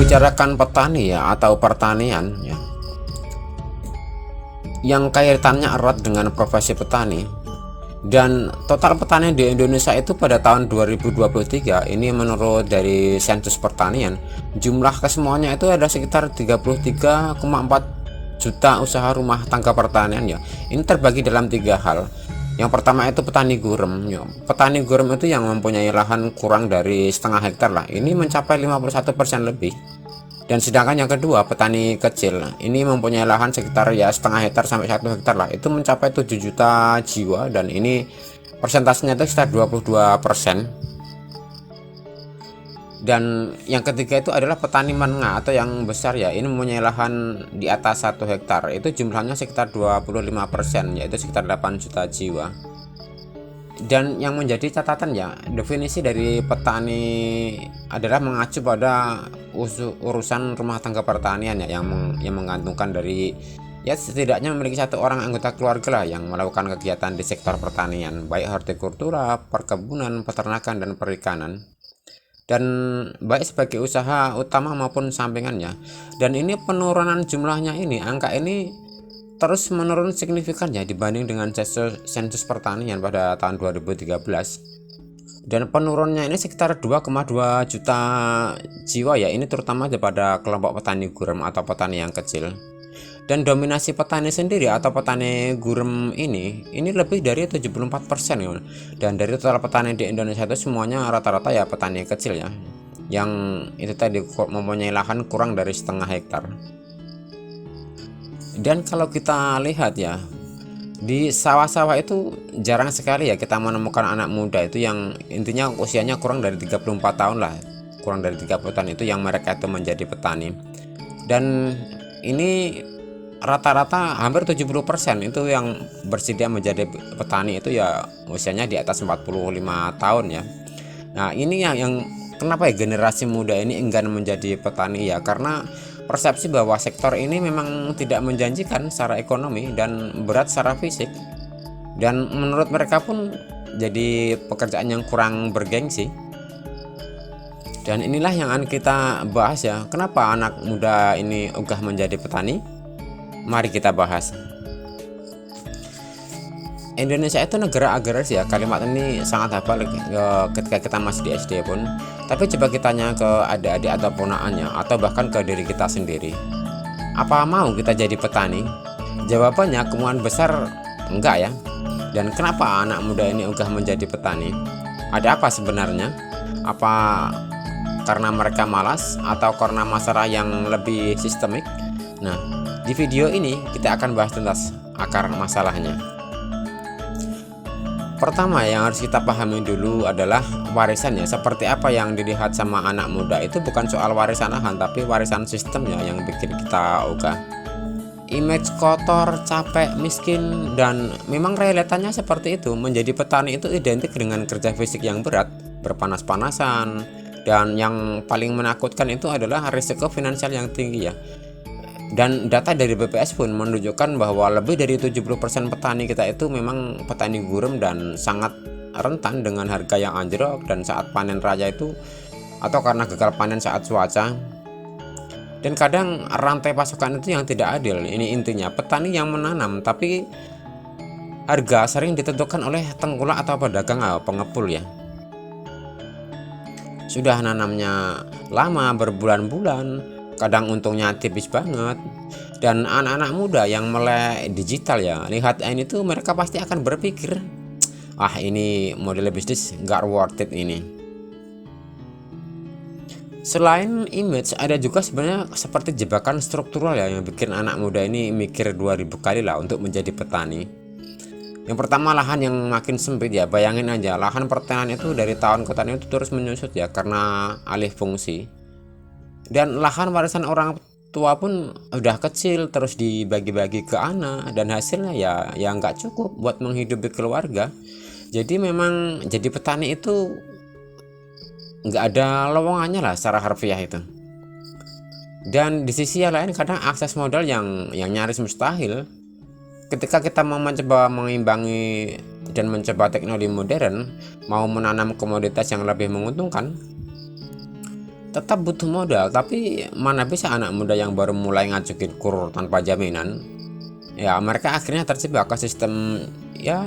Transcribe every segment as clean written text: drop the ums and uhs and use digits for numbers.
membicarakan petani ya atau pertanian ya, yang kaitannya erat dengan profesi petani dan total petani di Indonesia itu pada tahun 2023 ini menurut dari sensus pertanian, jumlah kesemuanya itu ada sekitar 33,4 juta usaha rumah tangga pertanian ya. Ini terbagi dalam tiga hal. Yang pertama itu petani gurem ya. Petani gurem itu yang mempunyai lahan kurang dari setengah hektar lah, ini mencapai 51% lebih. Dan sedangkan yang kedua petani kecil, ini mempunyai lahan sekitar ya setengah hektar sampai 1 hektar lah, itu mencapai 7 juta jiwa dan ini persentasenya itu sekitar 22%. Dan yang ketiga itu adalah petani menengah atau yang besar ya, ini mempunyai lahan di atas 1 hektar, itu jumlahnya sekitar 25%, yaitu sekitar 8 juta jiwa. Dan yang menjadi catatan ya, definisi dari petani adalah mengacu pada urusan rumah tangga pertanian ya, yang menggantungkan dari ya setidaknya memiliki satu orang anggota keluarga lah yang melakukan kegiatan di sektor pertanian, baik hortikultura, perkebunan, peternakan, dan perikanan, dan baik sebagai usaha utama maupun sampingannya. Dan ini penurunan jumlahnya ini, angka ini terus menurun signifikan ya dibanding dengan sensus pertanian pada tahun 2013. Dan penurunnya ini sekitar 2,2 juta jiwa ya, ini terutama pada kelompok petani gurem atau petani yang kecil. Dan dominasi petani sendiri atau petani gurem ini lebih dari 74% ya. Dan dari total petani di Indonesia itu semuanya rata-rata ya petani kecil ya, yang itu tadi mempunyai lahan kurang dari setengah hektar. Dan kalau kita lihat ya, di sawah-sawah itu jarang sekali ya kita menemukan anak muda itu yang intinya usianya kurang dari 34 tahun lah, kurang dari 30 tahun itu yang mereka itu menjadi petani. Dan ini rata-rata hampir 70% itu yang bersedia menjadi petani itu ya usianya di atas 45 tahun ya. Nah ini yang kenapa ya generasi muda ini enggan menjadi petani ya, karena persepsi bahwa sektor ini memang tidak menjanjikan secara ekonomi dan berat secara fisik, dan menurut mereka pun jadi pekerjaan yang kurang bergengsi. Dan inilah yang akan kita bahas ya, kenapa anak muda ini ogah menjadi petani. Mari kita bahas. Indonesia itu negara agraris ya, kalimat ini sangat hafal ketika kita masih di SD pun. Tapi coba kita tanya ke adik-adik atau ponakannya, atau bahkan ke diri kita sendiri, apa mau kita jadi petani? Jawabannya kemungkinan besar enggak ya. Dan kenapa anak muda ini ogah menjadi petani? Ada apa sebenarnya? Apa karena mereka malas atau karena masalah yang lebih sistemik? Nah, di video ini kita akan bahas tuntas akar masalahnya. Pertama yang harus kita pahami dulu adalah warisannya. Seperti apa yang dilihat sama anak muda itu bukan soal warisan lahan, tapi warisan sistemnya yang bikin kita ogah. Image kotor, capek, miskin, dan memang realitanya seperti itu. Menjadi petani itu identik dengan kerja fisik yang berat, berpanas-panasan, dan yang paling menakutkan itu adalah risiko finansial yang tinggi ya. Dan data dari BPS pun menunjukkan bahwa lebih dari 70% petani kita itu memang petani gurem dan sangat rentan dengan harga yang anjlok dan saat panen raya itu, atau karena gagal panen saat cuaca. Dan kadang rantai pasokan itu yang tidak adil. Ini intinya petani yang menanam tapi harga sering ditentukan oleh tengkulak atau pedagang pengepul ya. Sudah nanamnya lama berbulan-bulan, kadang untungnya tipis banget. Dan anak-anak muda yang melek digital ya, lihat ini tuh mereka pasti akan berpikir, ah ini model bisnis nggak worth it ini. Selain image, ada juga sebenarnya seperti jebakan struktural ya, yang bikin anak muda ini mikir 2000 kali lah untuk menjadi petani. Yang pertama, lahan yang makin sempit ya. Bayangin aja, lahan pertanian itu dari tahun ke tahun itu terus menyusut ya karena alih fungsi. Dan lahan warisan orang tua pun udah kecil, terus dibagi-bagi ke anak, dan hasilnya ya nggak cukup buat menghidupi keluarga. Jadi memang jadi petani itu nggak ada lowongannya lah secara harfiah itu. Dan di sisi yang lain kadang akses modal yang nyaris mustahil. Ketika kita mau mencoba mengimbangi dan mencoba teknologi modern, mau menanam komoditas yang lebih menguntungkan, tetap butuh modal, tapi mana bisa anak muda yang baru mulai ngajukin kur tanpa jaminan. Ya mereka akhirnya terjebak ke sistem ya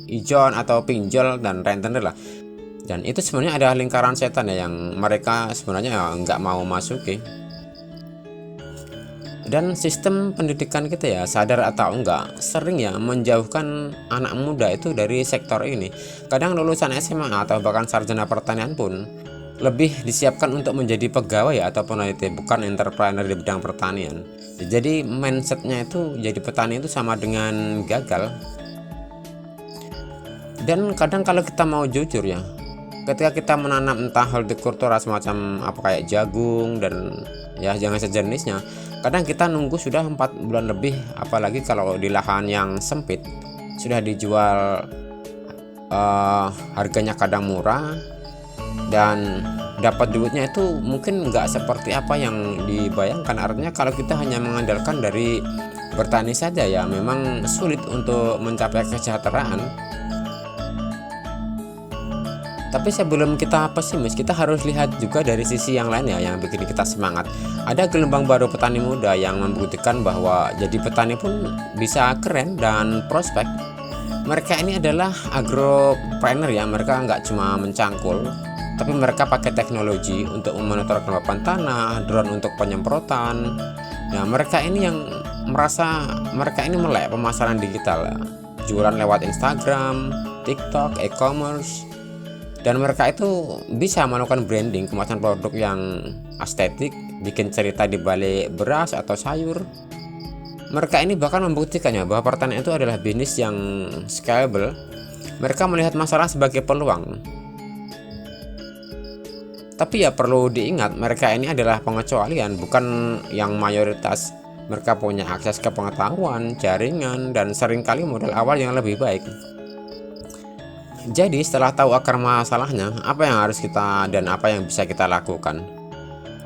ijon atau pinjol dan rentenir lah. Dan itu sebenarnya ada lingkaran setan ya yang mereka sebenarnya ya nggak mau masuki. Dan sistem pendidikan kita ya, sadar atau enggak, sering ya menjauhkan anak muda itu dari sektor ini. Kadang lulusan SMA atau bahkan sarjana pertanian pun lebih disiapkan untuk menjadi pegawai ya, atau peneliti, bukan entrepreneur di bidang pertanian. Jadi mindsetnya itu jadi petani itu sama dengan gagal. Dan kadang kalau kita mau jujur ya, ketika kita menanam entah hortikultura semacam apa kayak jagung dan ya jangan sejenisnya, kadang kita nunggu sudah 4 bulan lebih, apalagi kalau di lahan yang sempit sudah dijual harganya kadang murah dan dapat duitnya itu mungkin nggak seperti apa yang dibayangkan. Artinya kalau kita hanya mengandalkan dari bertani saja ya memang sulit untuk mencapai kesejahteraan. Tapi sebelum kita pesimis, kita harus lihat juga dari sisi yang lain ya, yang bikin kita semangat. Ada gelombang baru petani muda yang membuktikan bahwa jadi petani pun bisa keren dan prospek. Mereka ini adalah agropreneur ya, mereka nggak cuma mencangkul, tapi mereka pakai teknologi untuk memonitor kelembapan tanah, drone untuk penyemprotan. Nah, mereka ini yang mereka ini melek pemasaran digital, jualan lewat Instagram, TikTok, e-commerce. Dan mereka itu bisa melakukan branding, kemasan produk yang estetik, bikin cerita di balik beras atau sayur. Mereka ini bahkan membuktikannya bahwa pertanian itu adalah bisnis yang scalable. Mereka melihat masalah sebagai peluang. Tapi ya perlu diingat, mereka ini adalah pengecualian, bukan yang mayoritas. Mereka punya akses ke pengetahuan, jaringan, dan seringkali modal awal yang lebih baik. Jadi setelah tahu akar masalahnya, apa yang harus kita dan apa yang bisa kita lakukan?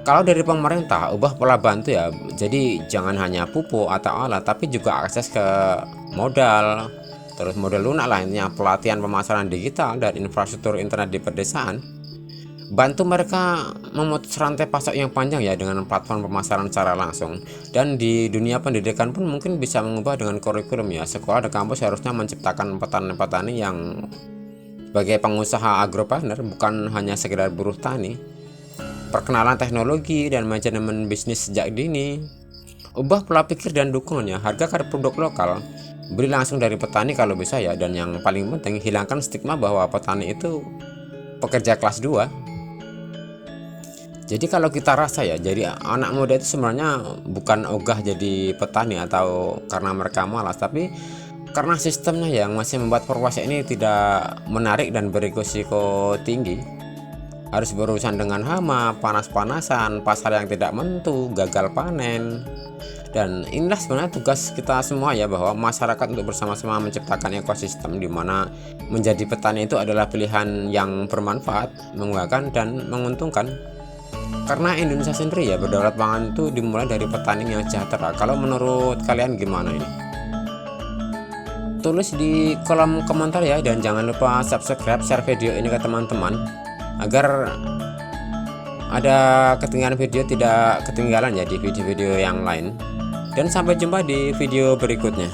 Kalau dari pemerintah, ubah pola bantu ya. Jadi jangan hanya pupuk atau alat, tapi juga akses ke modal. Terus modal lunak lainnya, pelatihan pemasaran digital dan infrastruktur internet di pedesaan. Bantu mereka memutus rantai pasok yang panjang ya dengan platform pemasaran secara langsung. Dan di dunia pendidikan pun mungkin bisa mengubah dengan kurikulum ya. Sekolah dan kampus harusnya menciptakan petani-petani yang sebagai pengusaha agropreneur, bukan hanya sekedar buruh tani. Perkenalan teknologi dan manajemen bisnis sejak dini. Ubah pola pikir dan dukungannya, harga produk lokal, beli langsung dari petani kalau bisa ya. Dan yang paling penting, hilangkan stigma bahwa petani itu pekerja kelas 2. Jadi kalau kita rasa ya, jadi anak muda itu sebenarnya bukan ogah jadi petani atau karena mereka malas, tapi karena sistemnya yang masih membuat profesi ini tidak menarik dan berisiko tinggi. Harus berurusan dengan hama, panas-panasan, pasar yang tidak menentu, gagal panen. Dan inilah sebenarnya tugas kita semua ya, bahwa masyarakat untuk bersama-sama menciptakan ekosistem di mana menjadi petani itu adalah pilihan yang bermanfaat, menguatkan dan menguntungkan. Karena Indonesia sendiri ya, berdaulat pangan itu dimulai dari petani yang sejahtera. Kalau menurut kalian gimana ini? Tulis di kolom komentar ya, dan jangan lupa subscribe, share video ini ke teman-teman agar ada ketinggalan video tidak ketinggalan ya di video-video yang lain. Dan sampai jumpa di video berikutnya.